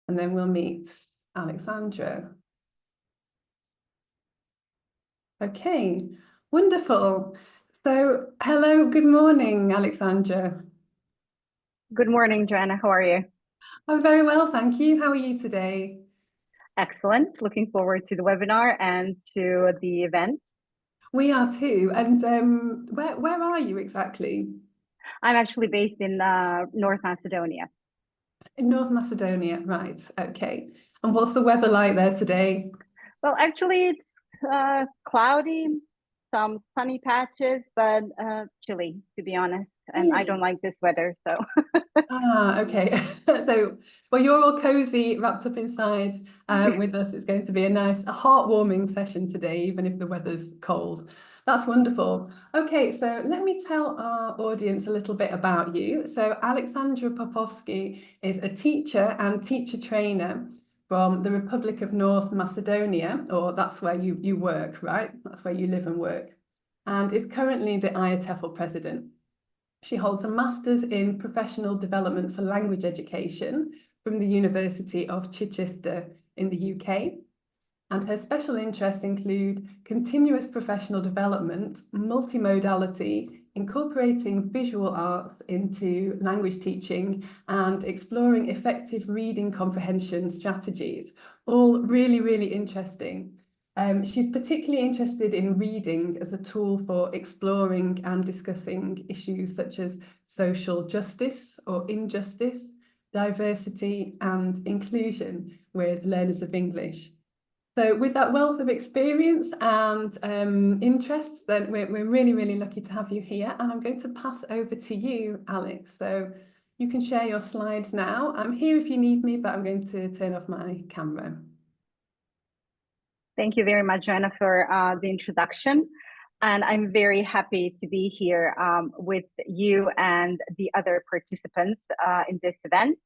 and then we'll meet Aleksandra. Okay, wonderful. So, hello, good morning, Aleksandra. Good morning, Joanna. How are you? I'm very well, thank you. How are you today? Excellent. Looking forward to the webinar and to the event. We are too. And where are you exactly? I'm actually based in North Macedonia. In North Macedonia, right. Okay. And what's the weather like there today? Well, actually, it's cloudy, some sunny patches, but chilly, to be honest. And I don't like this weather, so. Ah, okay. So, well, you're all cozy, wrapped up inside with us. It's going to be a heartwarming session today, even if the weather's cold. That's wonderful. Okay, so let me tell our audience a little bit about you. So, Aleksandra Popovski is a teacher and teacher trainer from the Republic of North Macedonia, or that's where you work, right? That's where you live and work, and is currently the IATEFL president. She holds a Master's in Professional Development for Language Education from the University of Chichester in the UK. And her special interests include continuous professional development, multimodality, incorporating visual arts into language teaching, and exploring effective reading comprehension strategies. All really, really interesting. She's particularly interested in reading as a tool for exploring and discussing issues such as social justice or injustice, diversity, and inclusion with learners of English. So with that wealth of experience and interests, then we're really, really lucky to have you here. And I'm going to pass over to you, Alex. So you can share your slides now. I'm here if you need me, but I'm going to turn off my camera. Thank you very much, Joanna, for the introduction. And I'm very happy to be here with you and the other participants in this event.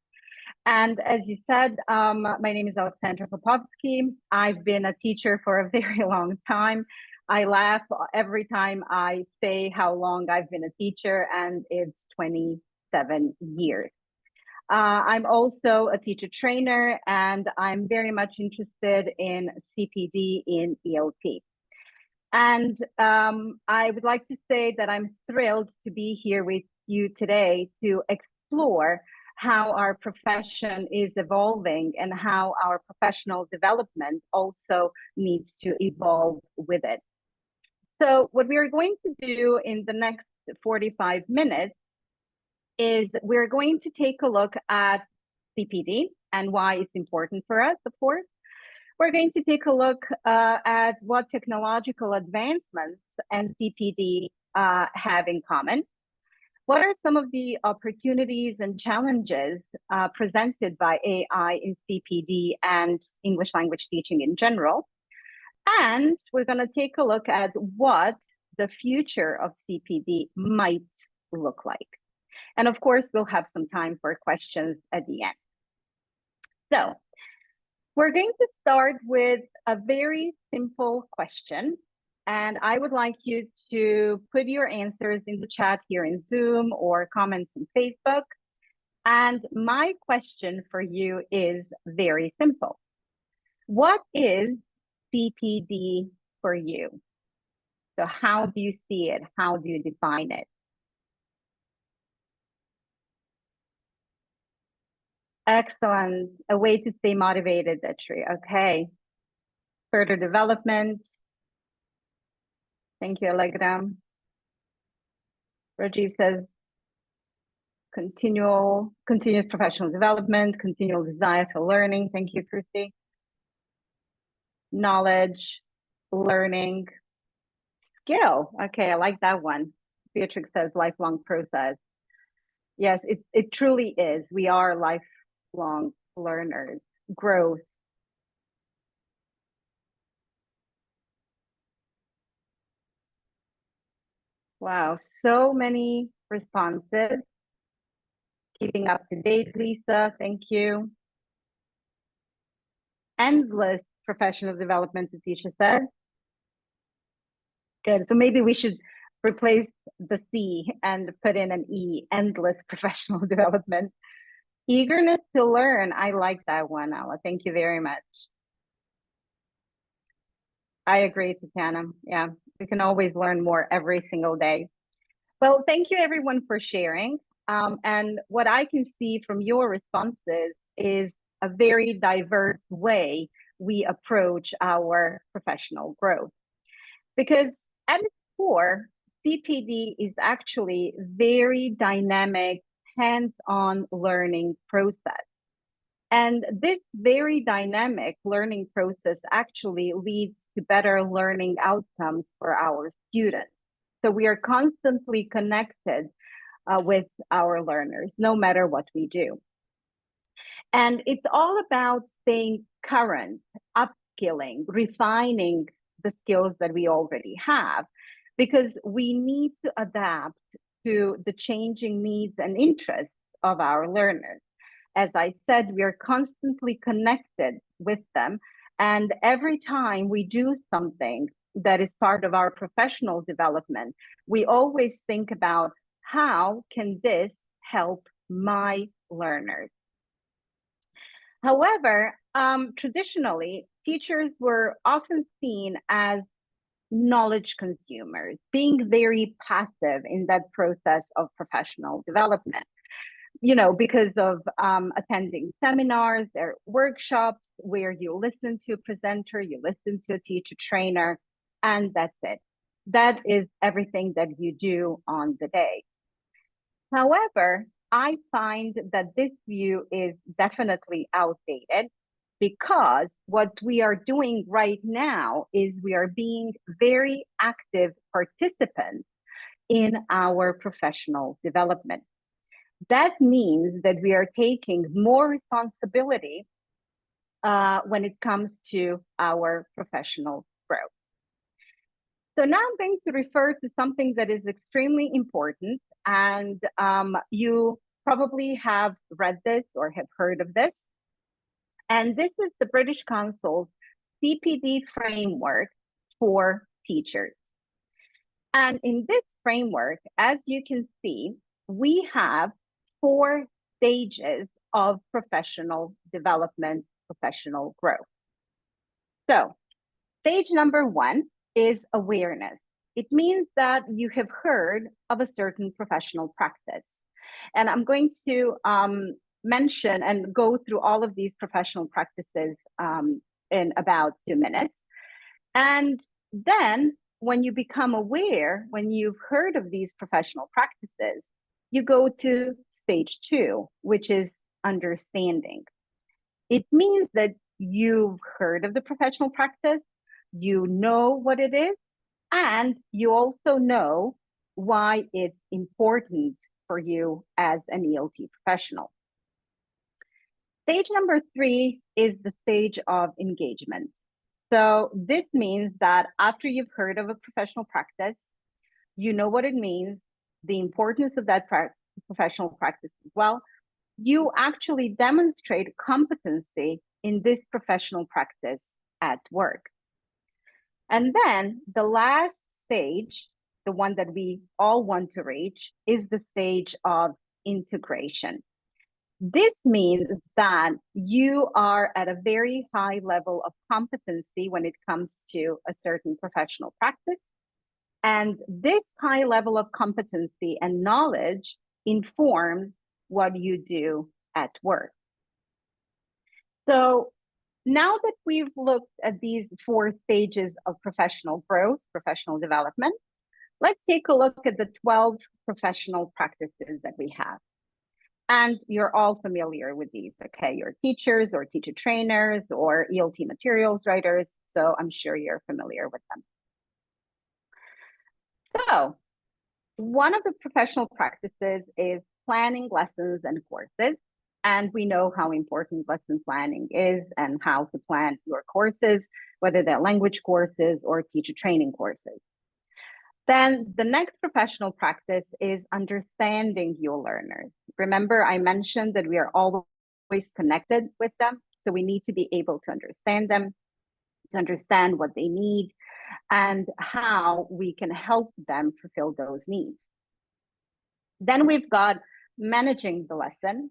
And as you said, my name is Aleksandra Popovski. I've been a teacher for a very long time. I laugh every time I say how long I've been a teacher, and it's 27 years. I'm also a teacher trainer, and I'm very much interested in CPD in ELT. And I would like to say that I'm thrilled to be here with you today to explore how our profession is evolving and how our professional development also needs to evolve with it. So what we are going to do in the next 45 minutes is we're going to take a look at CPD and why it's important for us, of course. We're going to take a look at what technological advancements and CPD have in common. What are some of the opportunities and challenges presented by AI in CPD and English language teaching in general? And we're going to take a look at what the future of CPD might look like. And of course, we'll have some time for questions at the end. So we're going to start with a very simple question. And I would like you to put your answers in the chat here in Zoom or comments on Facebook. And my question for you is very simple. What is CPD for you? So how do you see it? How do you define it? Excellent. A way to stay motivated, Detri. Okay. Further development. Thank you, Allegra. Rajiv says, continuous professional development, continual desire for learning. Thank you, Kirsty. Knowledge, learning, skill. Okay, I like that one. Beatrix says lifelong process. Yes, it truly is. We are lifelong learners. Growth. Wow, so many responses. Keeping up to date, Lisa, thank you. Endless professional development, the teacher said. Good, so maybe we should replace the C and put in an E, endless professional development. Eagerness to learn. I like that one, Ala. Thank you very much. I agree, Tatiana. Yeah, we can always learn more every single day. Well, thank you everyone for sharing. And what I can see from your responses is a very diverse way we approach our professional growth. Because at its core, CPD is actually very dynamic, hands-on learning process. And this very dynamic learning process actually leads to better learning outcomes for our students. So we are constantly connected with our learners, no matter what we do. And it's all about staying current, upskilling, refining the skills that we already have, because we need to adapt to the changing needs and interests of our learners. As I said, we are constantly connected with them. And every time we do something that is part of our professional development, we always think about how can this help my learners? However, traditionally, teachers were often seen as knowledge consumers, being very passive in that process of professional development. You know, because of attending seminars or workshops where you listen to a presenter, you listen to a teacher trainer, and that's it. That is everything that you do on the day. However, I find that this view is definitely outdated, because what we are doing right now is we are being very active participants in our professional development. That means that we are taking more responsibility when it comes to our professional growth. So now I'm going to refer to something that is extremely important, and you probably have read this or have heard of this. And this is the British Council's CPD framework for teachers. And in this framework, as you can see, we have 4 stages of professional development, professional growth. So, stage number 1 is awareness. It means that you have heard of a certain professional practice. And I'm going to mention and go through all of these professional practices in about 2 minutes. And then when you become aware, when you've heard of these professional practices, you go to stage 2, which is understanding. It means that you've heard of the professional practice, you know what it is, and you also know why it's important for you as an ELT professional. Stage number 3 is the stage of engagement. So this means that after you've heard of a professional practice, you know what it means, the importance of that professional practice as well. You actually demonstrate competency in this professional practice at work. And then the last stage, the one that we all want to reach, is the stage of integration. This means that you are at a very high level of competency when it comes to a certain professional practice. And this high level of competency and knowledge informs what you do at work. So now that we've looked at these 4 stages of professional growth, professional development, let's take a look at the 12 professional practices that we have. And you're all familiar with these, okay? You're teachers or teacher trainers or ELT materials writers, so I'm sure you're familiar with them. So one of the professional practices is planning lessons and courses. And we know how important lesson planning is and how to plan your courses, whether they're language courses or teacher training courses. Then the next professional practice is understanding your learners. Remember, I mentioned that we are always connected with them. So we need to be able to understand them, to understand what they need, and how we can help them fulfill those needs. Then we've got managing the lesson.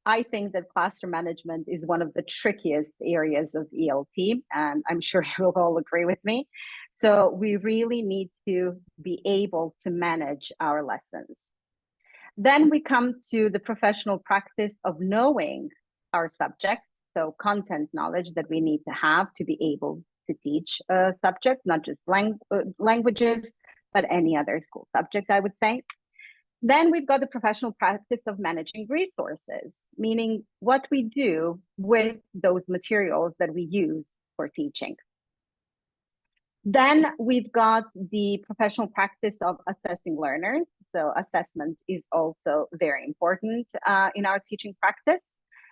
I think that classroom management is one of the trickiest areas of ELT, and I'm sure you will all agree with me. So we really need to be able to manage our lessons. Then we come to the professional practice of knowing our subject, so content knowledge that we need to have to be able to teach a subject, not just languages, but any other school subject, I would say. Then we've got the professional practice of managing resources, meaning what we do with those materials that we use for teaching. Then we've got the professional practice of assessing learners. So assessment is also very important in our teaching practice,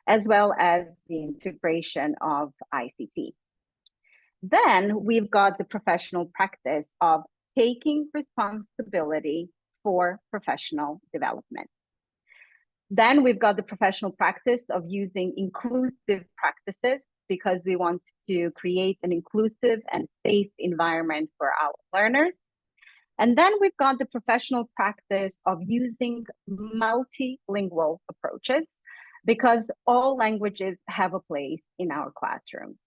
as well as the integration of ICT. Then we've got the professional practice of taking responsibility for professional development. Then we've got the professional practice of using inclusive practices because we want to create an inclusive and safe environment for our learners. And then we've got the professional practice of using multilingual approaches because all languages have a place in our classrooms.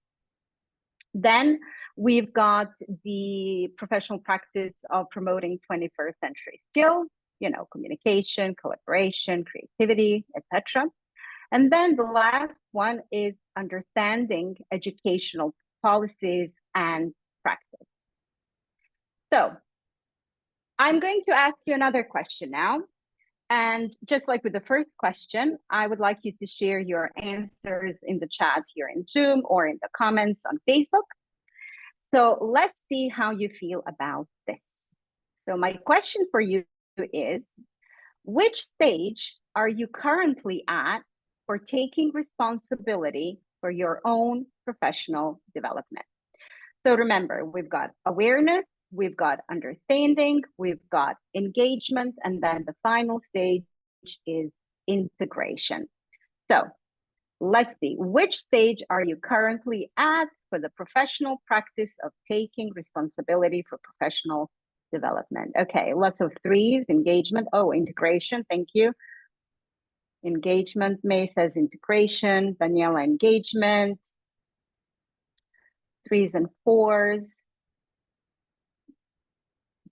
Then we've got the professional practice of promoting 21st century skills, communication, collaboration, creativity, etc. And then the last one is understanding educational policies and practice. So I'm going to ask you another question now. And just like with the first question, I would like you to share your answers in the chat here in Zoom or in the comments on Facebook. So let's see how you feel about this. So my question for you is, which stage are you currently at for taking responsibility for your own professional development? So remember, we've got awareness, we've got understanding, we've got engagement, and then the final stage is integration. So let's see, which stage are you currently at for the professional practice of taking responsibility for professional development? Okay, lots of threes, engagement. Oh, integration, thank you. Engagement, May says integration, Daniela, engagement. Threes and fours.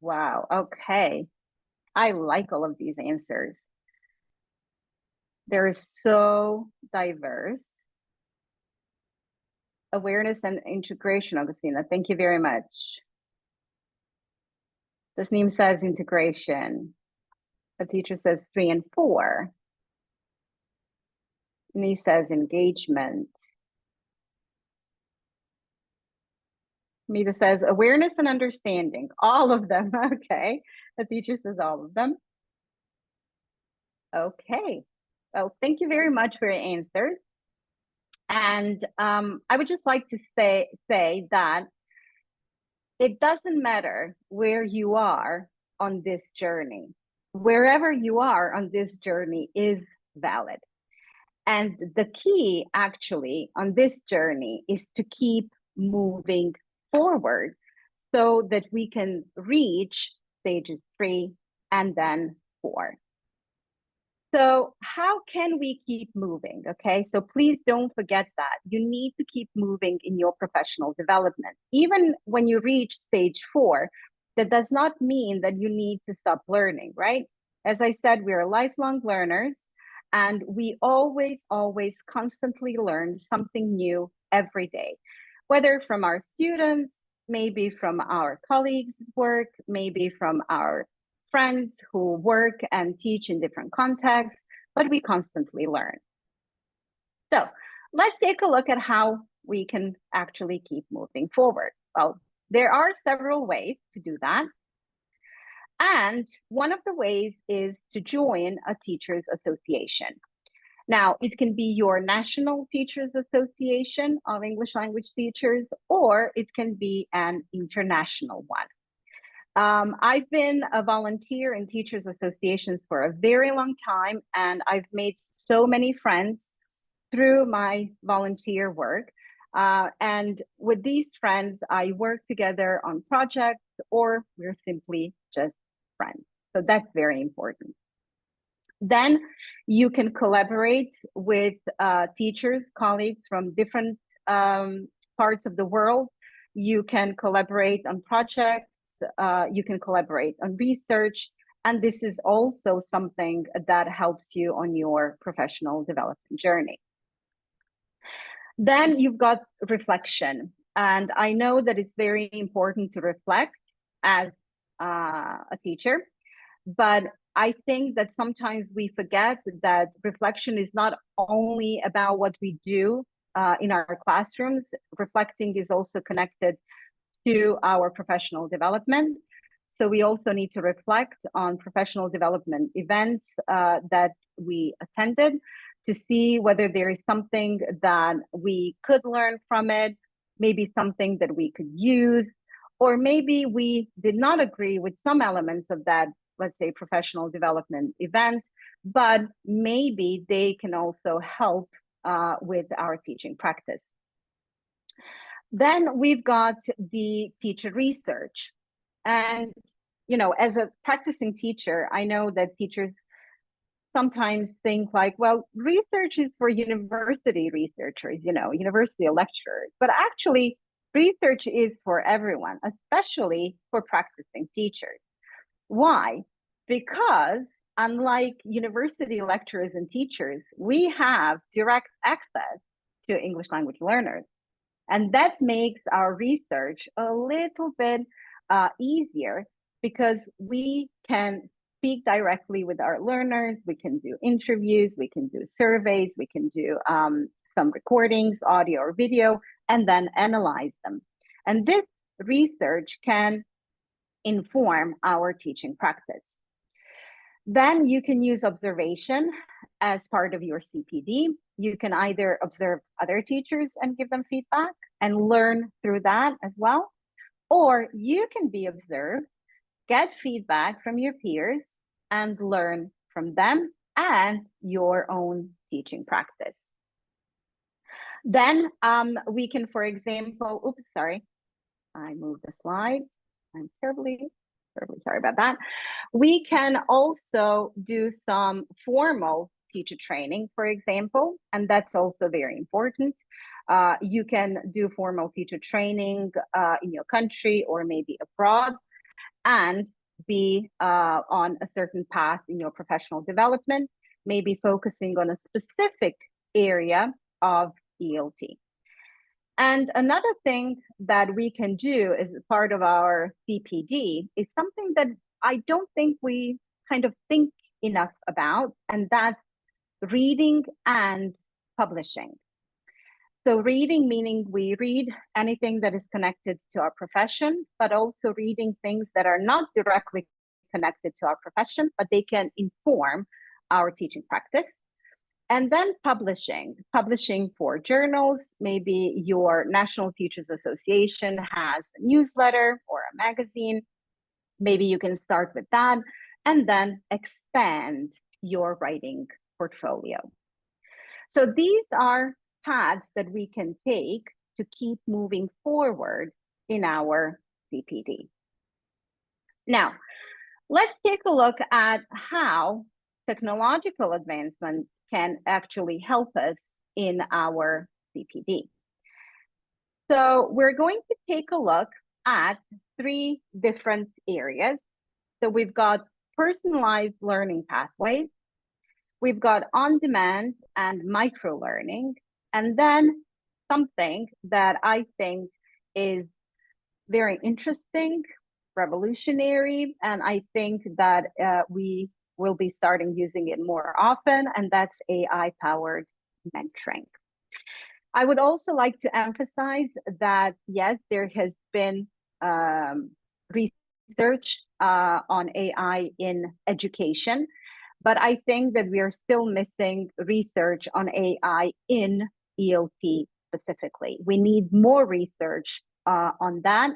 Wow, okay. I like all of these answers. They're so diverse. Awareness and integration, Augustina, thank you very much. Tasneem says integration. The teacher says 3 and 4. Nee says engagement. Mita says awareness and understanding. All of them. Okay. The teacher says all of them. Okay. Well, thank you very much for your answers. And I would just like to say that it doesn't matter where you are on this journey. Wherever you are on this journey is valid. And the key actually on this journey is to keep moving forward so that we can reach stages 3 and then 4. So how can we keep moving? Okay, so please don't forget that you need to keep moving in your professional development. Even when you reach stage 4, that does not mean that you need to stop learning, right? As I said, we are lifelong learners and we always constantly learn something new every day, whether from our students, maybe from our colleagues' work, maybe from our friends who work and teach in different contexts, but we constantly learn. So let's take a look at how we can actually keep moving forward. Well, there are several ways to do that. And one of the ways is to join a teachers association. Now, it can be your National Teachers Association of English Language Teachers, or it can be an international one. I've been a volunteer in teachers associations for a very long time, and I've made so many friends through my volunteer work. And with these friends, I work together on projects, or we're simply just friends. So that's very important. Then you can collaborate with teachers, colleagues from different parts of the world. You can collaborate on projects, you can collaborate on research, and this is also something that helps you on your professional development journey. Then you've got reflection. And I know that it's very important to reflect as a teacher, but I think that sometimes we forget that reflection is not only about what we do in our classrooms. Reflecting is also connected to our professional development. So we also need to reflect on professional development events that we attended to see whether there is something that we could learn from it, maybe something that we could use, or maybe we did not agree with some elements of that, let's say, professional development event, but maybe they can also help with our teaching practice. Then we've got the teacher research. And, you know, as a practicing teacher, I know that teachers sometimes think like, well, research is for university researchers, you know, university lecturers, but actually research is for everyone, especially for practicing teachers. Why? Because unlike university lecturers and teachers, we have direct access to English language learners. And that makes our research a little bit easier because we can speak directly with our learners, we can do interviews, we can do surveys, we can do some recordings, audio or video, and then analyze them. And this research can inform our teaching practice. Then you can use observation as part of your CPD. You can either observe other teachers and give them feedback and learn through that as well, or you can be observed, get feedback from your peers, and learn from them and your own teaching practice. Then we can, for example, oops, sorry, I moved the slides. I'm terribly sorry about that. We can also do some formal teacher training, for example, and that's also very important. You can do formal teacher training in your country or maybe abroad and be on a certain path in your professional development, maybe focusing on a specific area of ELT. And another thing that we can do as part of our CPD is something that I don't think we kind of think enough about, and that's reading and publishing. So reading meaning we read anything that is connected to our profession, but also reading things that are not directly connected to our profession, but they can inform our teaching practice. And then publishing for journals. Maybe your National Teachers Association has a newsletter or a magazine. Maybe you can start with that and then expand your writing portfolio. So these are paths that we can take to keep moving forward in our CPD. Now, let's take a look at how technological advancement can actually help us in our CPD. So we're going to take a look at 3 different areas. So we've got personalized learning pathways, we've got on-demand and micro-learning, and then something that I think is very interesting, revolutionary, and I think that we will be starting using it more often, and that's AI-powered mentoring. I would also like to emphasize that, yes, there has been research on AI in education, but I think that we are still missing research on AI in ELT specifically. We need more research on that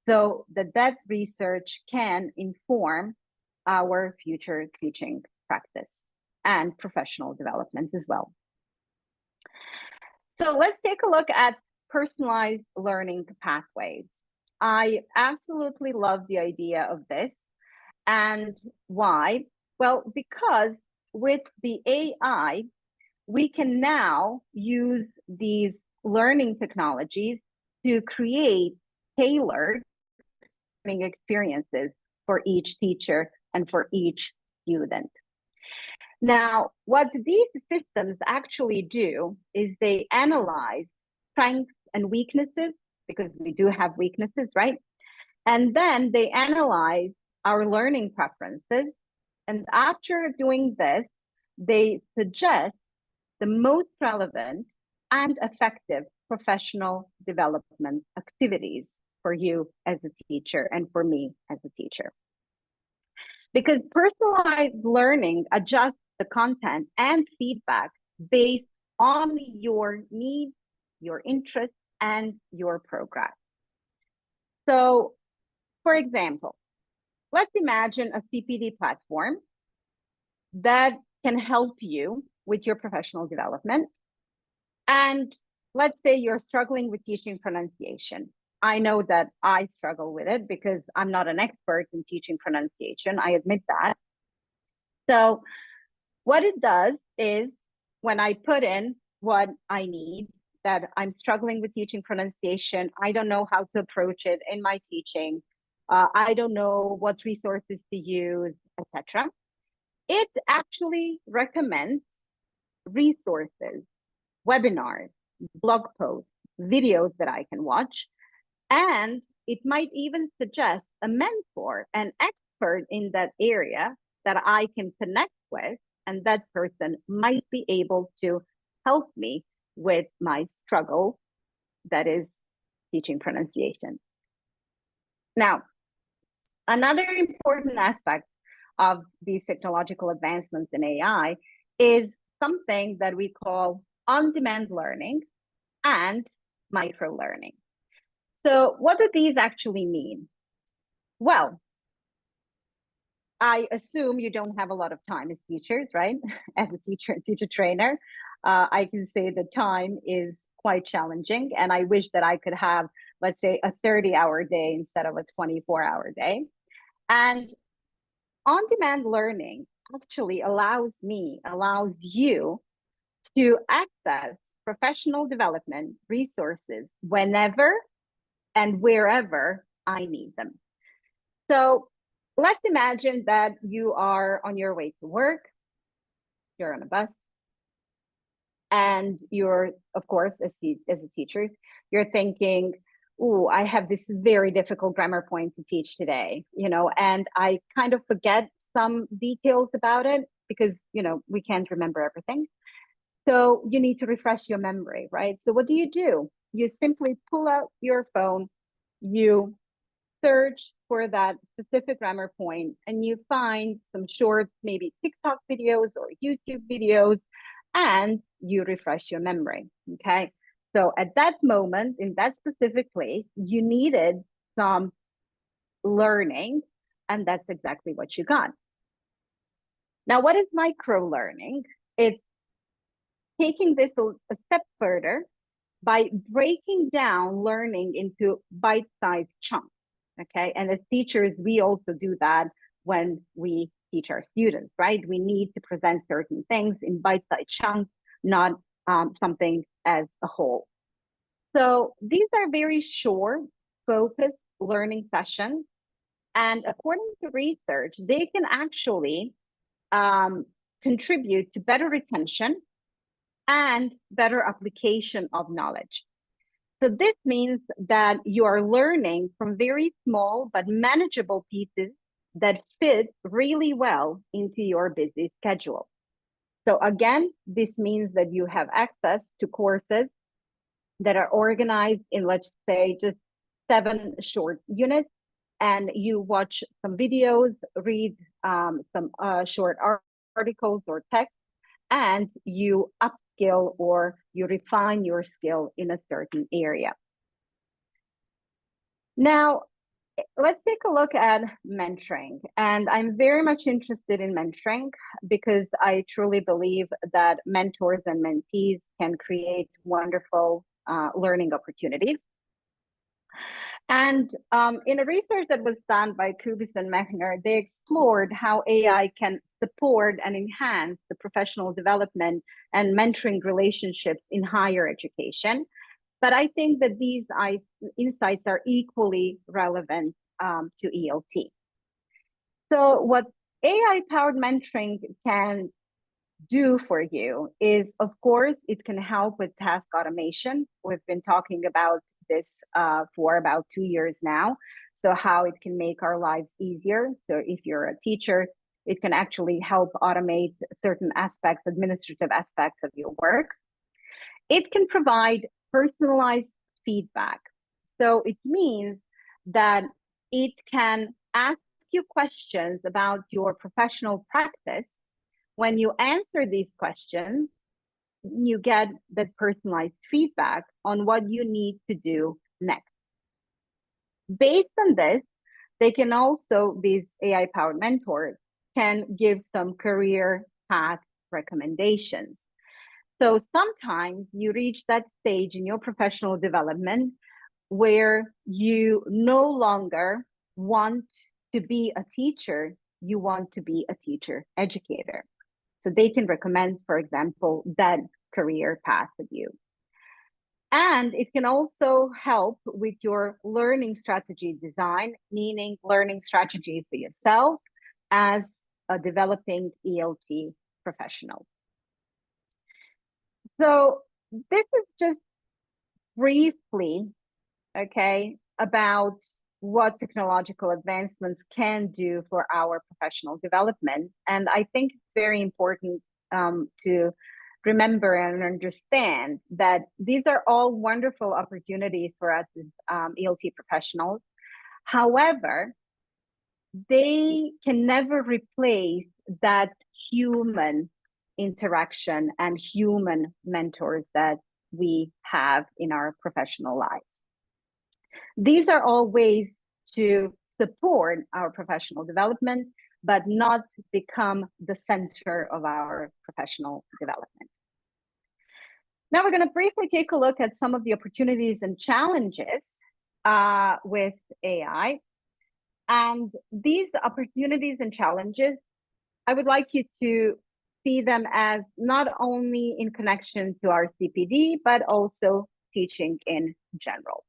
so that research can inform our future teaching practice and professional development as well. So let's take a look at personalized learning pathways. I absolutely love the idea of this. And why? Well, because with the AI, we can now use these learning technologies to create tailored learning experiences for each teacher and for each student. Now, what these systems actually do is they analyze strengths and weaknesses, because we do have weaknesses, right? And then they analyze our learning preferences. And after doing this, they suggest the most relevant and effective professional development activities for you as a teacher and for me as a teacher. Because personalized learning adjusts the content and feedback based on your needs, your interests, and your progress. So, for example, let's imagine a CPD platform that can help you with your professional development. And let's say you're struggling with teaching pronunciation. I know that I struggle with it because I'm not an expert in teaching pronunciation. I admit that. So what it does is when I put in what I need, that I'm struggling with teaching pronunciation, I don't know how to approach it in my teaching, I don't know what resources to use, etc. It actually recommends resources, webinars, blog posts, videos that I can watch, and it might even suggest a mentor, an expert in that area that I can connect with, and that person might be able to help me with my struggle, that is teaching pronunciation. Now, another important aspect of these technological advancements in AI is something that we call on-demand learning and micro-learning. So what do these actually mean? Well, I assume you don't have a lot of time as teachers, right? As a teacher trainer, I can say the time is quite challenging, and I wish that I could have, let's say, a 30-hour day instead of a 24-hour day. And on-demand learning actually allows you to access professional development resources whenever and wherever I need them. So let's imagine that you are on your way to work, you're on a bus, and you're, of course, as a teacher, you're thinking, ooh, I have this very difficult grammar point to teach today, and I kind of forget some details about it because, we can't remember everything. So you need to refresh your memory, right? So what do? You simply pull out your phone, you search for that specific grammar point, and you find some short, maybe TikTok videos or YouTube videos, and you refresh your memory, okay? So at that moment, in that specific place, you needed some learning, and that's exactly what you got. Now, what is micro-learning? It's taking this a step further by breaking down learning into bite-sized chunks, okay? And as teachers, we also do that when we teach our students, right? We need to present certain things in bite-sized chunks, not something as a whole. So these are very short, focused learning sessions. And according to research, they can actually contribute to better retention and better application of knowledge. So this means that you are learning from very small but manageable pieces that fit really well into your busy schedule. So again, this means that you have access to courses that are organized in, let's say, just 7 short units, and you watch some videos, read some short articles or text, and you upskill or you refine your skill in a certain area. Now, let's take a look at mentoring. And I'm very much interested in mentoring because I truly believe that mentors and mentees can create wonderful learning opportunities. And in a research that was done by Kubis and Mechner, they explored how AI can support and enhance the professional development and mentoring relationships in higher education. But I think that these insights are equally relevant to ELT. So what AI-powered mentoring can do for you is, of course, it can help with task automation. We've been talking about this for about 2 years now. So how it can make our lives easier. So if you're a teacher, it can actually help automate certain aspects, administrative aspects of your work. It can provide personalized feedback. So it means that it can ask you questions about your professional practice. When you answer these questions, you get that personalized feedback on what you need to do next. Based on this, they can also, these AI-powered mentors can give some career path recommendations. So sometimes you reach that stage in your professional development where you no longer want to be a teacher, you want to be a teacher educator. So they can recommend, for example, that career path with you. And it can also help with your learning strategy design, meaning learning strategy for yourself as a developing ELT professional. So this is just briefly, okay, about what technological advancements can do for our professional development. And I think it's very important to remember and understand that these are all wonderful opportunities for us as ELT professionals. However, they can never replace that human interaction and human mentors that we have in our professional lives. These are all ways to support our professional development, but not become the center of our professional development. Now we're going to briefly take a look at some of the opportunities and challenges with AI. And these opportunities and challenges, I would like you to see them as not only in connection to our CPD, but also teaching in general.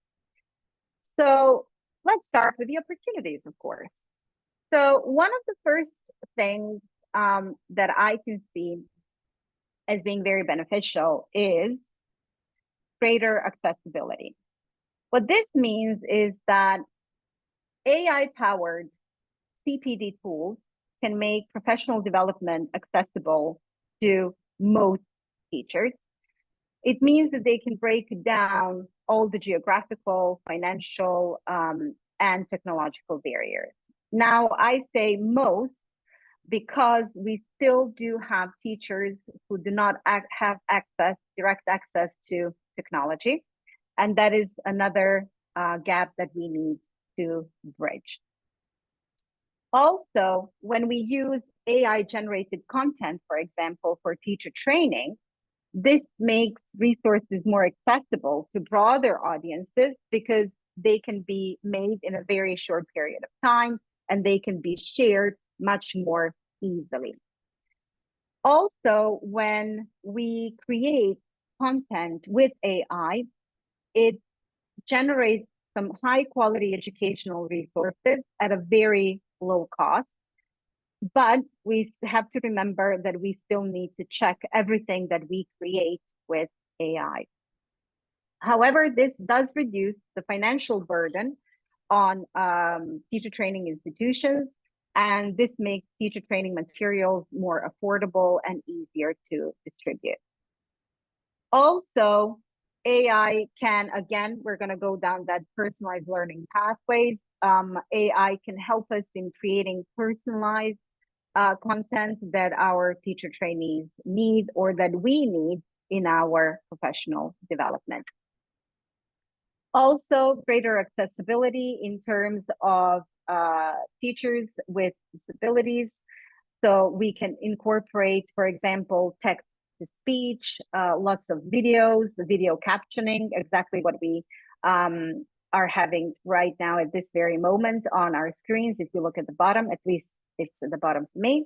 So let's start with the opportunities, of course. So one of the first things that I can see as being very beneficial is greater accessibility. What this means is that AI-powered CPD tools can make professional development accessible to most teachers. It means that they can break down all the geographical, financial, and technological barriers. Now, I say most because we still do have teachers who do not have direct access to technology. And that is another gap that we need to bridge. Also, when we use AI-generated content, for example, for teacher training, this makes resources more accessible to broader audiences because they can be made in a very short period of time and they can be shared much more easily. Also, when we create content with AI, it generates some high quality educational resources at a very low cost. But we have to remember that we still need to check everything that we create with AI. However, this does reduce the financial burden on teacher training institutions, and this makes teacher training materials more affordable and easier to distribute. Also, AI can, again, we're going to go down that personalized learning pathways. AI can help us in creating personalized content that our teacher trainees need or that we need in our professional development. Also, greater accessibility in terms of teachers with disabilities. So we can incorporate, for example, text to speech, lots of videos, the video captioning, exactly what we are having right now at this very moment on our screens. If you look at the bottom, at least it's at the bottom for me,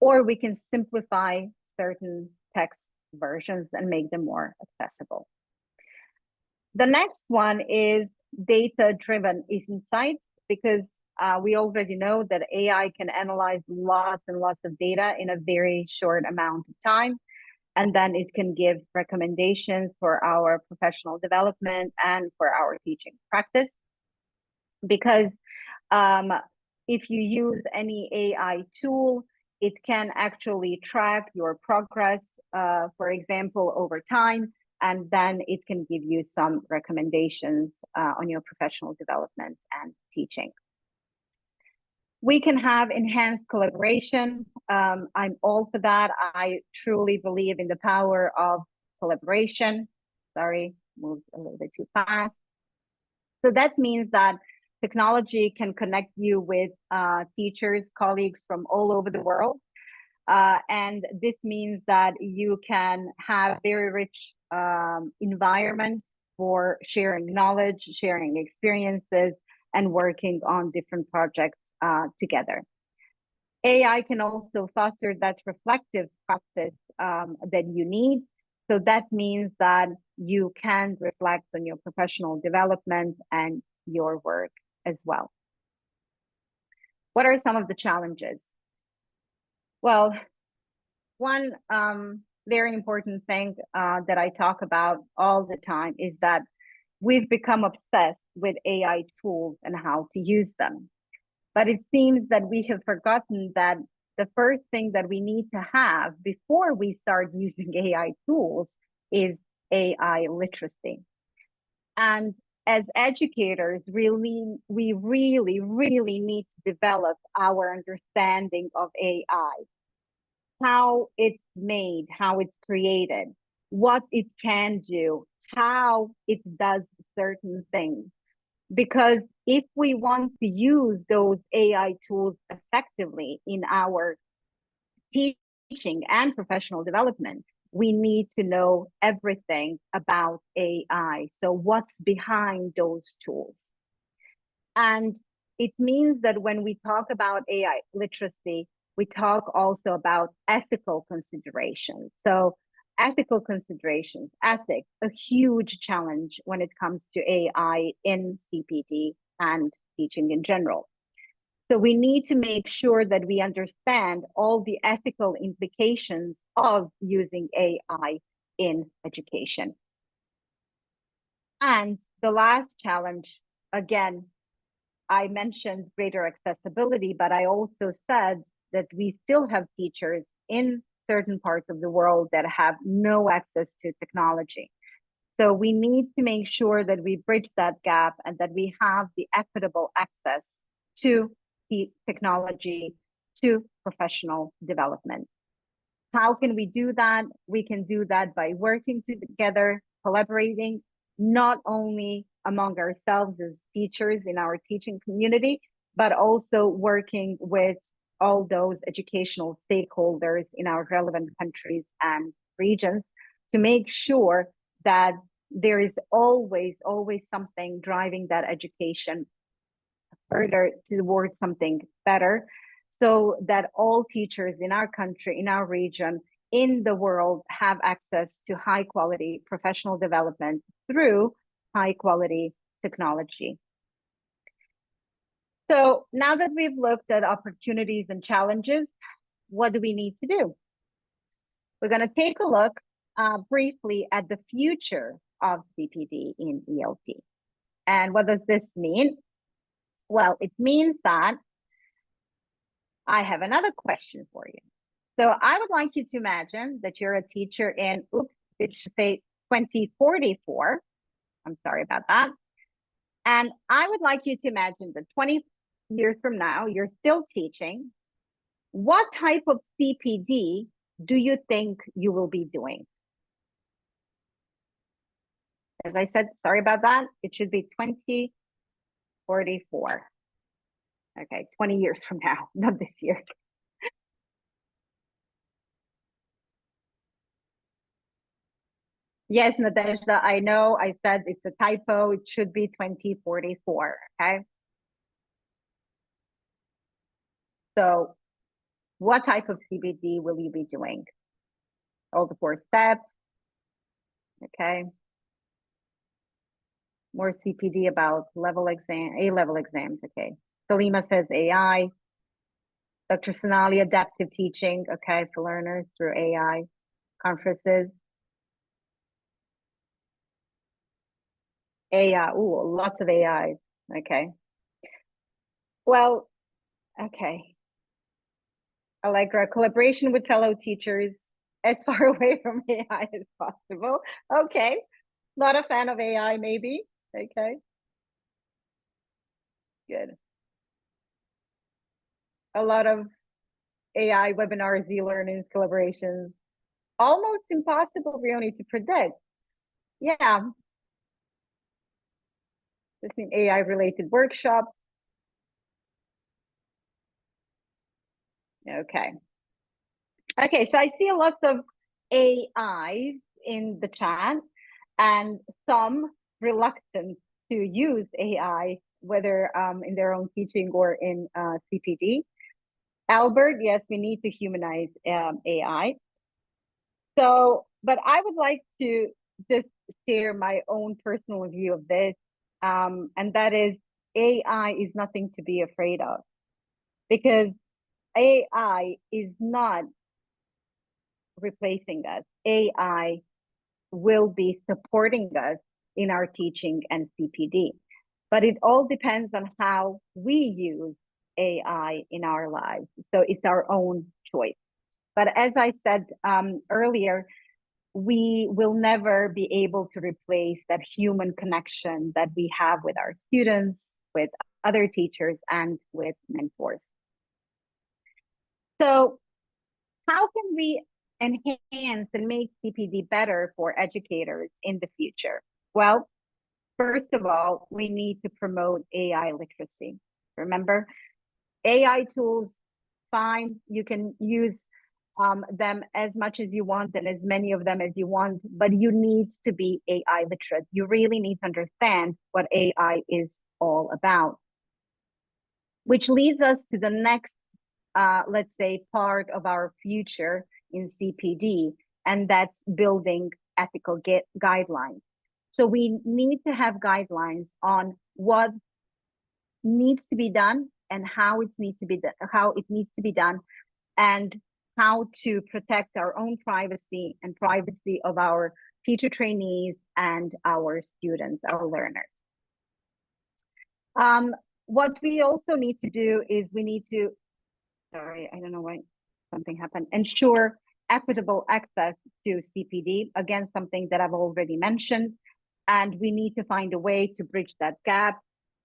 or we can simplify certain text versions and make them more accessible. The next one is data-driven insights, because we already know that AI can analyze lots and lots of data in a very short amount of time, and then it can give recommendations for our professional development and for our teaching practice. Because if you use any AI tool, it can actually track your progress, for example, over time, and then it can give you some recommendations on your professional development and teaching. We can have enhanced collaboration. I'm all for that. I truly believe in the power of collaboration. Sorry, moved a little bit too fast. So that means that technology can connect you with teachers, colleagues from all over the world. And this means that you can have very rich environment for sharing knowledge, sharing experiences, and working on different projects together. AI can also foster that reflective practice that you need. So that means that you can reflect on your professional development and your work as well. What are some of the challenges? Well, one very important thing that I talk about all the time is that we've become obsessed with AI tools and how to use them. But it seems that we have forgotten that the first thing that we need to have before we start using AI tools is AI literacy. And as educators, we really need to develop our understanding of AI, how it's made, how it's created, what it can do, how it does certain things. Because if we want to use those AI tools effectively in our teaching and professional development, we need to know everything about AI. So what's behind those tools? And it means that when we talk about AI literacy, we talk also about ethical considerations. So ethical considerations, ethics, a huge challenge when it comes to AI in CPD and teaching in general. So we need to make sure that we understand all the ethical implications of using AI in education. And the last challenge, again, I mentioned greater accessibility, but I also said that we still have teachers in certain parts of the world that have no access to technology. So we need to make sure that we bridge that gap and that we have the equitable access to the technology, to professional development. How can we do that? We can do that by working together, collaborating, not only among ourselves as teachers in our teaching community, but also working with all those educational stakeholders in our relevant countries and regions to make sure that there is always something driving that education further towards something better, so that all teachers in our country, in our region, in the world have access to high quality professional development through high quality technology. So now that we've looked at opportunities and challenges, what do we need to do? We're going to take a look briefly at the future of CPD in ELT. And what does this mean? Well, it means that I have another question for you. So I would like you to imagine that you're a teacher in, it should say 2044. I'm sorry about that. And I would like you to imagine that 20 years from now, you're still teaching. What type of CPD do you think you will be doing? As I said, sorry about that. It should be 2044. Okay, 20 years from now, not this year. Yes, Nadezhda, I know I said it's a typo. It should be 2044, okay? So what type of CPD will you be doing? All the 4 steps, okay? More CPD about A-level exams, okay? Salima says AI. Dr. Sonali, adaptive teaching, okay, for learners through AI conferences. AI, ooh, lots of AI, okay. Well, okay. Allegra, collaboration with fellow teachers as far away from AI as possible. Okay, not a fan of AI, maybe. Okay, good. A lot of AI webinars, e-learnings, collaborations. Almost impossible, really, to predict. Yeah, this in AI-related workshops. Okay. Okay, so I see lots of AIs in the chat and some reluctance to use AI, whether in their own teaching or in CPD. Albert, yes, we need to humanize AI. So, but I would like to just share my own personal view of this, and that is AI is nothing to be afraid of, because AI is not replacing us. AI will be supporting us in our teaching and CPD. But it all depends on how we use AI in our lives. So it's our own choice. But as I said earlier, we will never be able to replace that human connection that we have with our students, with other teachers, and with mentors. So how can we enhance and make CPD better for educators in the future? Well, first of all, we need to promote AI literacy. Remember, AI tools, fine, you can use them as much as you want and as many of them as you want, but you need to be AI literate. You really need to understand what AI is all about. Which leads us to the next, let's say, part of our future in CPD, and that's building ethical guidelines. So we need to have guidelines on what needs to be done and how it needs to be done, and how to protect our own privacy and privacy of our teacher trainees and our students, our learners. What we also need to do is we need to, sorry, I don't know why something happened, ensure equitable access to CPD, again, something that I've already mentioned. And we need to find a way to bridge that gap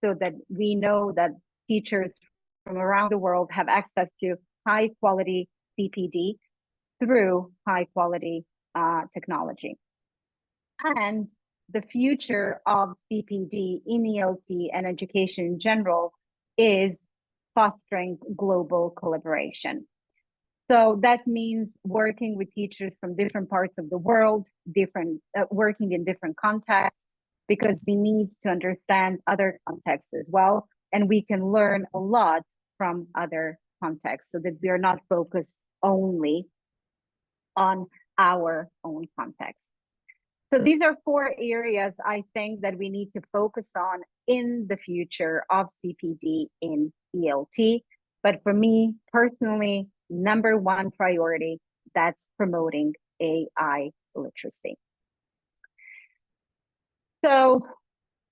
so that we know that teachers from around the world have access to high quality CPD through high quality technology. And the future of CPD in ELT and education in general is fostering global collaboration. So that means working with teachers from different parts of the world, working in different contexts, because we need to understand other contexts as well. And we can learn a lot from other contexts so that we are not focused only on our own context. So these are 4 areas I think that we need to focus on in the future of CPD in ELT. But for me personally, number 1 priority, that's promoting AI literacy. So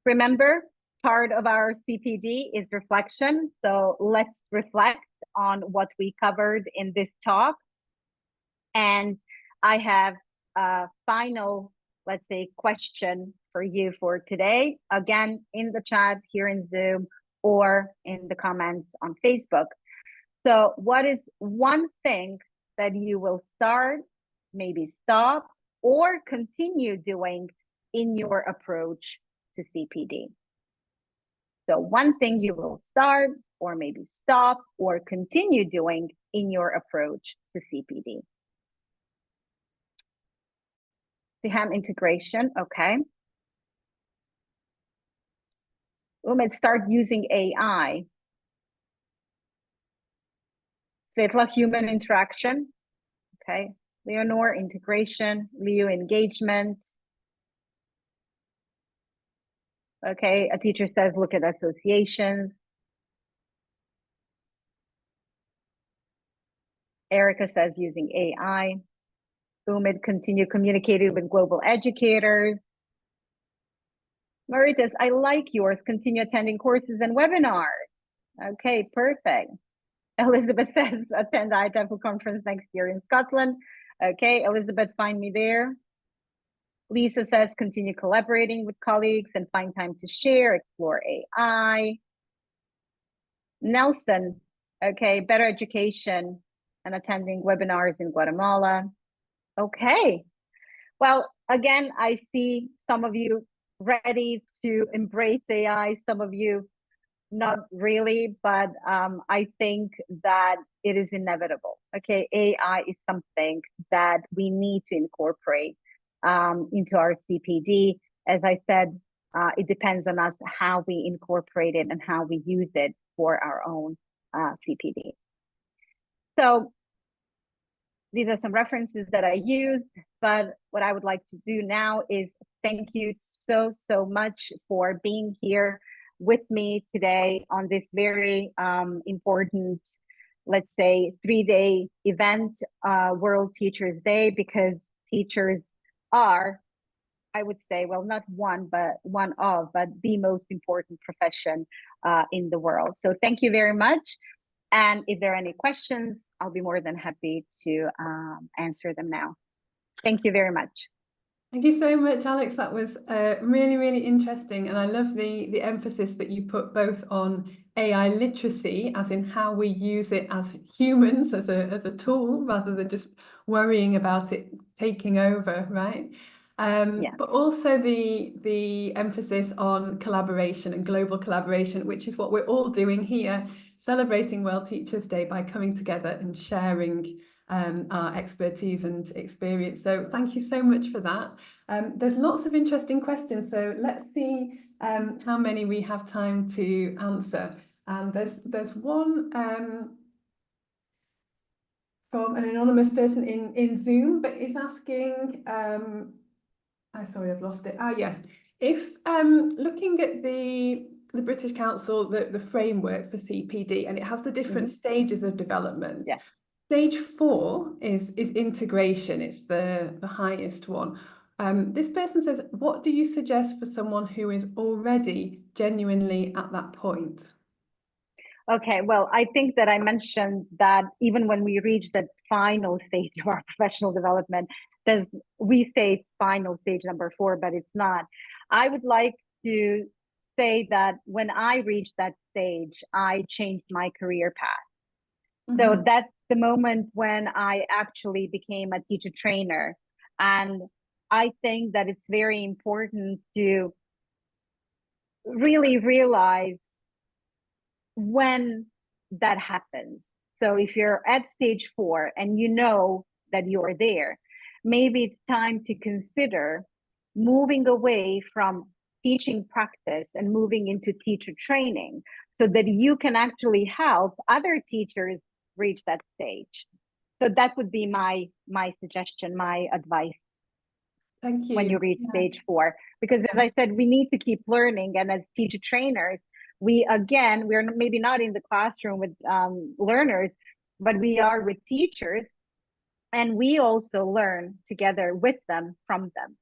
remember, part of our CPD is reflection. So let's reflect on what we covered in this talk. And I have a final, let's say, question for you for today, again, in the chat here in Zoom or in the comments on Facebook. So what is one thing that you will start, maybe stop, or continue doing in your approach to CPD? So one thing you will start, or maybe stop, or continue doing in your approach to CPD. Siham integration, okay. Umid, start using AI. Svetla, human interaction, okay. Leonore, integration. Leo, engagement. Okay, a teacher says, look at associations. Erica says, using AI. Umid, continue communicating with global educators. Maritas, I like yours. Continue attending courses and webinars. Okay, perfect. Elizabeth says, attend the IATEFL conference next year in Scotland. Okay, Elizabeth, find me there. Lisa says, continue collaborating with colleagues and find time to share, explore AI. Nelson, okay, better education and attending webinars in Guatemala. Okay, well, again, I see some of you ready to embrace AI, some of you not really, but I think that it is inevitable. Okay, AI is something that we need to incorporate into our CPD. As I said, it depends on us how we incorporate it and how we use it for our own CPD. So these are some references that I used, but what I would like to do now is thank you so much for being here with me today on this very important, let's say, 3-day event, World Teachers Day, because teachers are, I would say, well, not one, but one of, but the most important profession in the world. So thank you very much. And if there are any questions, I'll be more than happy to answer them now. Thank you very much. Thank you so much, Alex. That was really interesting. And I love the emphasis that you put both on AI literacy, as in how we use it as humans, as a tool, rather than just worrying about it taking over, right? But also the emphasis on collaboration and global collaboration, which is what we're all doing here, celebrating World Teachers Day by coming together and sharing our expertise and experience. So thank you so much for that. There's lots of interesting questions, so let's see how many we have time to answer. There's one from an anonymous person in Zoom, but is asking, sorry, I've lost it. Yes. If looking at the British Council, the framework for CPD, and it has the different stages of development. Yeah. Stage 4 is integration. It's the highest one. This person says, what do you suggest for someone who is already genuinely at that point? Okay, well, I think that I mentioned that even when we reach the final stage of our professional development, we say it's final stage number 4, but it's not. I would like to say that when I reached that stage, I changed my career path. So that's the moment when I actually became a teacher trainer. And I think that it's very important to really realize when that happens. So if you're at stage 4 and you know that you're there, maybe it's time to consider moving away from teaching practice and moving into teacher training so that you can actually help other teachers reach that stage. So that would be my suggestion, my advice. Thank you. When you reach stage 4, because as I said, we need to keep learning, and as teacher trainers, we're maybe not in the classroom with learners, but we are with teachers, and we also learn together with them, from them.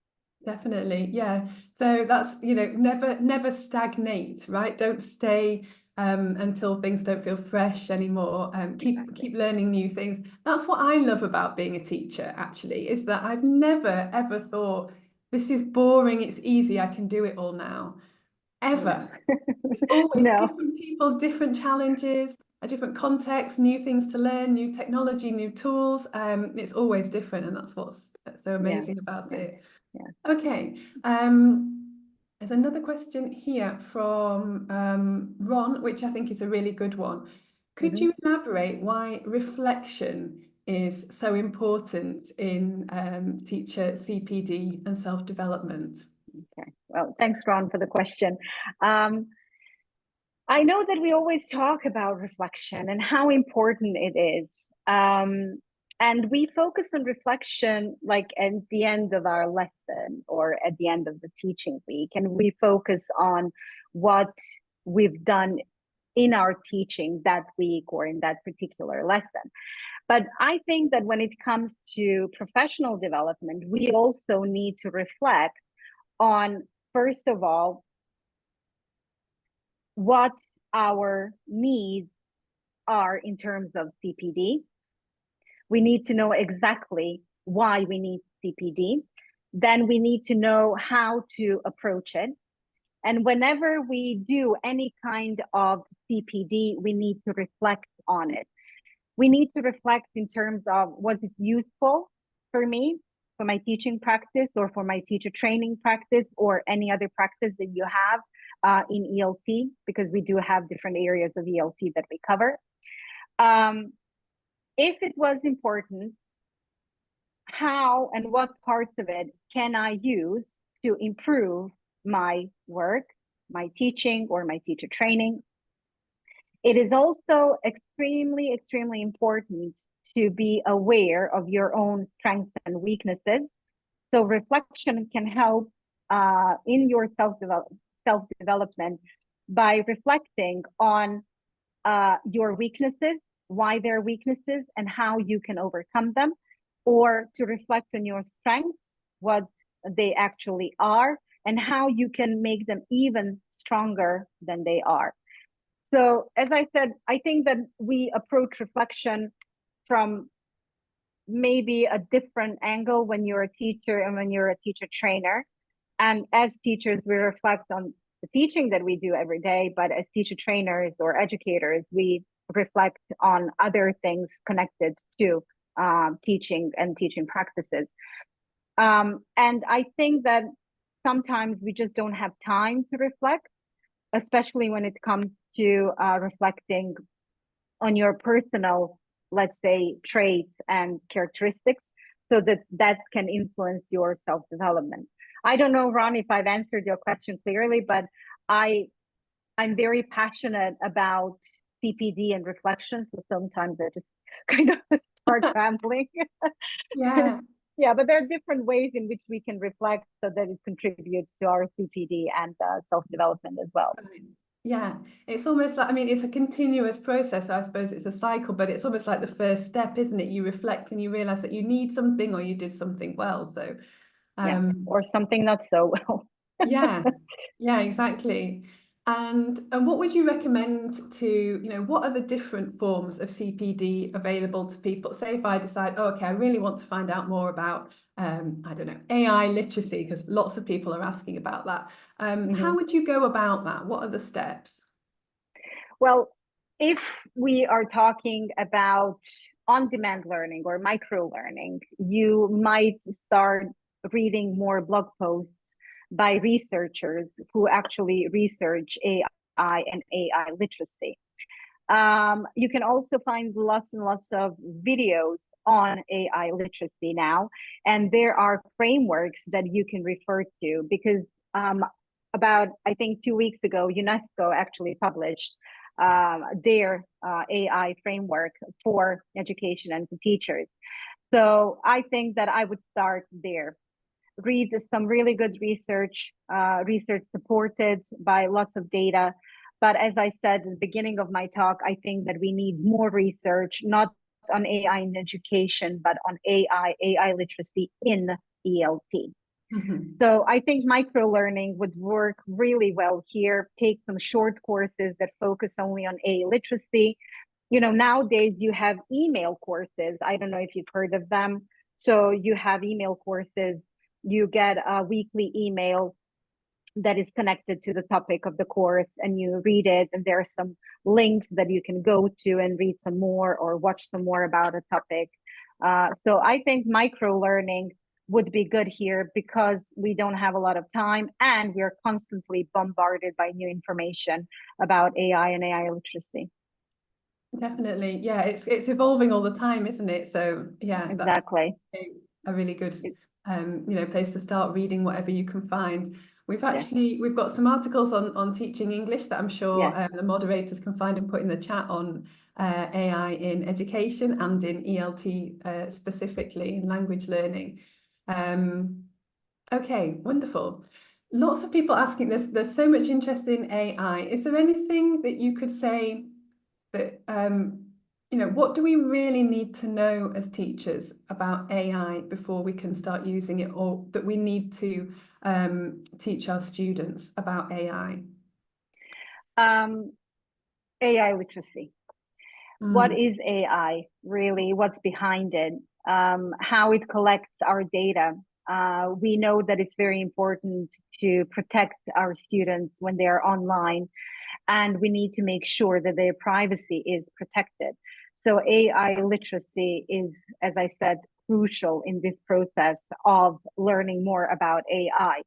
Definitely, yeah. So that's, never stagnate, right? Don't stay until things don't feel fresh anymore. Keep learning new things. That's what I love about being a teacher, actually, is that I've never ever thought, this is boring, it's easy, I can do it all now. Ever. It's always different people, different challenges, a different context, new things to learn, new technology, new tools. It's always different, and that's what's so amazing about it. Okay, there's another question here from Ron, which I think is a really good one. Could you elaborate why reflection is so important in teacher CPD and self-development? Okay, well, thanks, Ron, for the question. I know that we always talk about reflection and how important it is. And we focus on reflection like at the end of our lesson or at the end of the teaching week. And we focus on what we've done in our teaching that week or in that particular lesson. But I think that when it comes to professional development, we also need to reflect on, first of all, what our needs are in terms of CPD. We need to know exactly why we need CPD. Then we need to know how to approach it. And whenever we do any kind of CPD, we need to reflect on it. We need to reflect in terms of, was it useful for me, for my teaching practice, or for my teacher training practice, or any other practice that you have in ELT, because we do have different areas of ELT that we cover. If it was important, how and what parts of it can I use to improve my work, my teaching, or my teacher training? It is also extremely, extremely important to be aware of your own strengths and weaknesses. So reflection can help in your self-development by reflecting on your weaknesses, why they're weaknesses, and how you can overcome them, or to reflect on your strengths, what they actually are, and how you can make them even stronger than they are. So as I said, I think that we approach reflection from maybe a different angle when you're a teacher and when you're a teacher trainer. And as teachers, we reflect on the teaching that we do every day, but as teacher trainers or educators, we reflect on other things connected to teaching and teaching practices. And I think that sometimes we just don't have time to reflect, especially when it comes to reflecting on your personal, let's say, traits and characteristics, so that can influence your self-development. I don't know, Ron, if I've answered your question clearly, but I'm very passionate about CPD and reflection, so sometimes I just kind of start rambling. Yeah. Yeah, but there are different ways in which we can reflect so that it contributes to our CPD and self-development as well. Yeah, it's almost like, I mean, it's a continuous process. So I suppose it's a cycle, but it's almost like the first step, isn't it? You reflect and you realize that you need something or you did something well. So, yeah, or something not so well. yeah, yeah, exactly. And what would you recommend to, what are the different forms of CPD available to people? Say if I decide, oh, okay, I really want to find out more about, I don't know, AI literacy, because lots of people are asking about that. How would you go about that? What are the steps? Well, if we are talking about on-demand learning or micro-learning, you might start reading more blog posts by researchers who actually research AI and AI literacy. You can also find lots and lots of videos on AI literacy now, and there are frameworks that you can refer to, because about, I think 2 weeks ago, UNESCO actually published their AI framework for education and for teachers. So I think that I would start there. Read some really good research, research supported by lots of data. But as I said at the beginning of my talk, I think that we need more research, not on AI in education, but on AI literacy in ELT. So I think micro-learning would work really well here. Take some short courses that focus only on AI literacy. Nowadays you have email courses. I don't know if you've heard of them. So you have email courses. You get a weekly email that is connected to the topic of the course, and you read it, and there are some links that you can go to and read some more or watch some more about a topic. So I think micro-learning would be good here, because we don't have a lot of time and we're constantly bombarded by new information about AI and AI literacy. Definitely. Yeah, it's evolving all the time, isn't it? So yeah, that's Exactly. a really good place to start reading whatever you can find. We've Yes, got some articles on teaching English that I'm sure yes. the moderators can find and put in the chat on AI in education and in ELT specifically in language learning. Okay, wonderful. Lots of people asking this. There's so much interest in AI. Is there anything that you could say that what do we really need to know as teachers about AI before we can start using it, or that we need to teach our students about AI? AI literacy. What Mm, is AI really? What's behind it? How it collects our data. We know that it's very important to protect our students when they are online, and we need to make sure that their privacy is protected. So AI literacy is, as I said, crucial in this process of learning more about AI.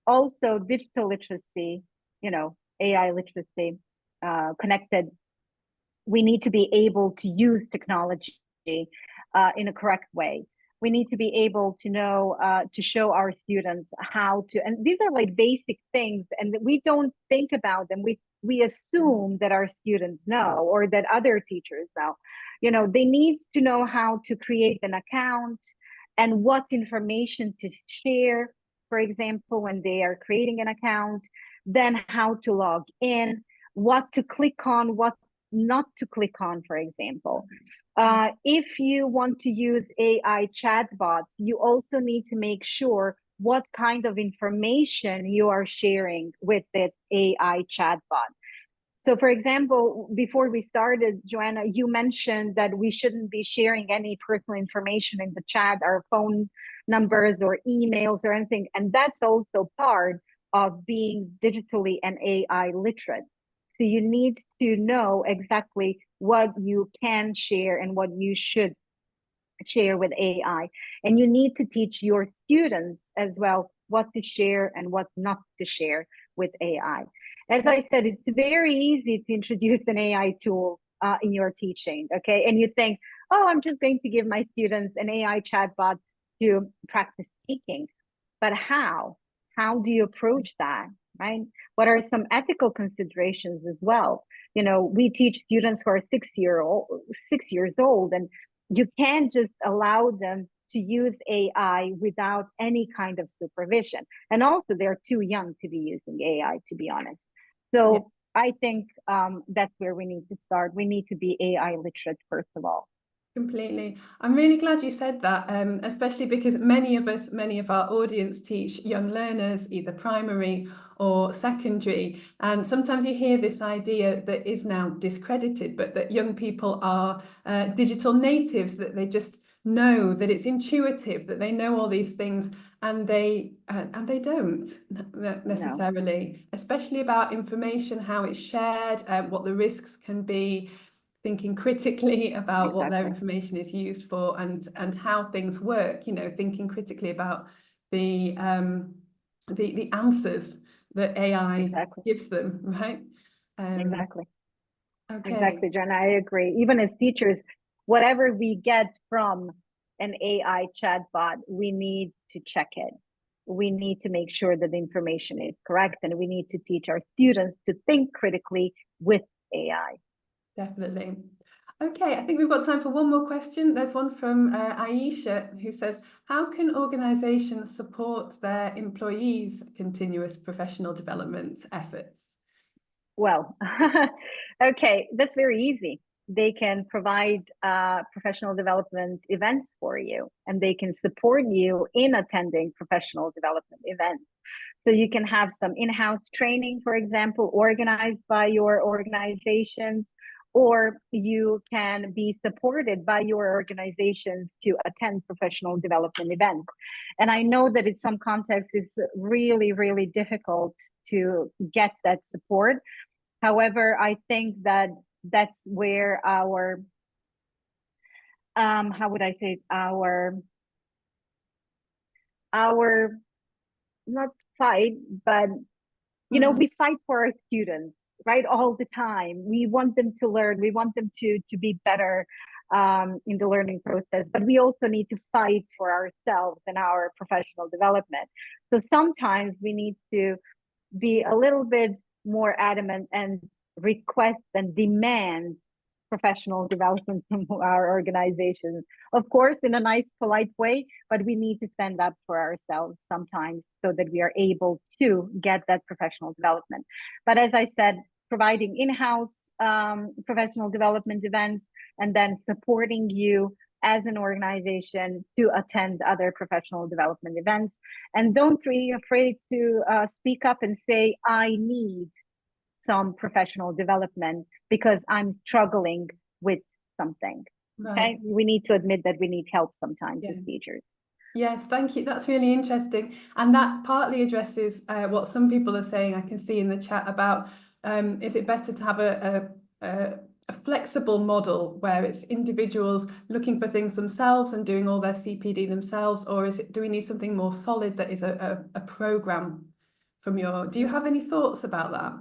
Also, digital literacy, AI literacy, connected. We need to be able to use technology in a correct way. We need to be able to know, to show our students how to, and these are like basic things, and we don't think about them. We assume that our students know, or that other teachers know. They need to know how to create an account and what information to share, for example, when they are creating an account, then how to log in, what to click on, what not to click on, for example. If you want to use AI chatbots, you also need to make sure what kind of information you are sharing with the AI chatbot. So, for example, before we started, Joanna, you mentioned that we shouldn't be sharing any personal information in the chat, our phone numbers or emails or anything. And that's also part of being digitally and AI literate. So you need to know exactly what you can share and what you should share with AI. And you need to teach your students as well what to share and what not to share with AI. As I said, it's very easy to introduce an AI tool in your teaching, okay? And you think, oh, I'm just going to give my students an AI chatbot to practice speaking. But how? How do you approach that, right? What are some ethical considerations as well? We teach students who are 6 years old, and you can't just allow them to use AI without any kind of supervision. And also, they're too young to be using AI, to be honest. yeah. So I think that's where we need to start. We need to be AI literate, first of all. Completely. I'm really glad you said that, especially because many of our audience teach young learners, either primary or secondary. And sometimes you hear this idea that is now discredited, but that young people are digital natives, that they just know, that it's intuitive, that they know all these things, and they don't No, necessarily, especially about information, how it's shared, what the risks can be, thinking critically about what their exactly. information is used for, and how things work, thinking critically about the answers that AI Exactly. gives them, right? Exactly. Okay. Exactly, Jen. I agree. Even as teachers, whatever we get from an AI chatbot, we need to check it. We need to make sure that the information is correct, and we need to teach our students to think critically with AI. Definitely. Okay, I think we've got time for one more question. There's one from Aisha, who says, how can organizations support their employees' continuous professional development efforts? Well, okay, that's very easy. They can provide professional development events for you, and they can support you in attending professional development events. So you can have some in-house training, for example, organized by your organizations, or you can be supported by your organizations to attend professional development events. And I know that in some contexts, it's really, really difficult to get that support. However, I think that that's where our, how would I say it? Our not fight, but we fight for our students. right? All the time. We want them to learn. We want them to be better in the learning process, but we also need to fight for ourselves and our professional development. So sometimes we need to be a little bit more adamant and request and demand professional development from our organizations. Of course, in a nice, polite way, but we need to stand up for ourselves sometimes so that we are able to get that professional development. But as I said, providing in-house professional development events and then supporting you as an organization to attend other professional development events. And don't be afraid to speak up and say, I need some professional development because I'm struggling with something. Right. Okay, we need to admit that we need help sometimes Yes. as teachers. Yes, thank you. That's really interesting. And that partly addresses what some people are saying, I can see in the chat about, is it better to have a flexible model where it's individuals looking for things themselves and doing all their CPD themselves, or do we need something more solid that is a program from do you have any thoughts about that?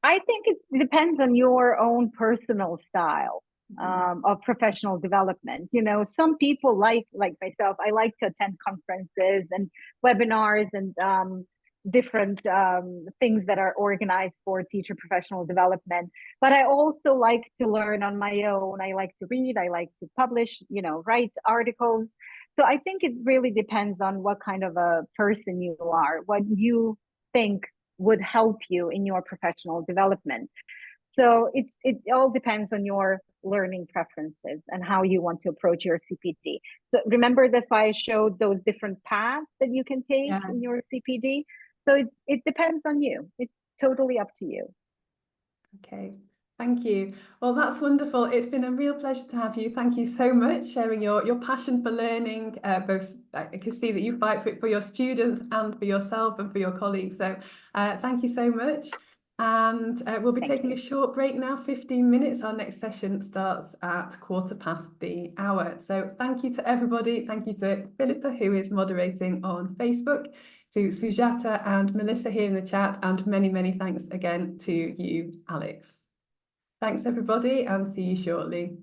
I think it depends on your own personal style of professional development. You know, some people like myself, I like to attend conferences and webinars and different things that are organized for teacher professional development. But I also like to learn on my own. I like to read, I like to publish, you know, write articles. So I think it really depends on what kind of a person you are, what you think would help you in your professional development. So it all depends on your learning preferences and how you want to approach your CPD. So remember, that's why I showed those different paths that you can take in your CPD. So it depends on you. It's totally up to you. Okay. Thank you. Well, that's wonderful. It's been a real pleasure to have you. Thank you so much, sharing your passion for learning. Both I can see that you fight for your students and for yourself and for your colleagues. So thank you so much. And we'll be taking a short break now, 15 minutes. Our next session starts at 1:15. So thank you to everybody. Thank you to Philippa, who is moderating on Facebook, to Sujata and Melissa here in the chat, and many, many thanks again to you, Alex. Thanks everybody, and see you shortly.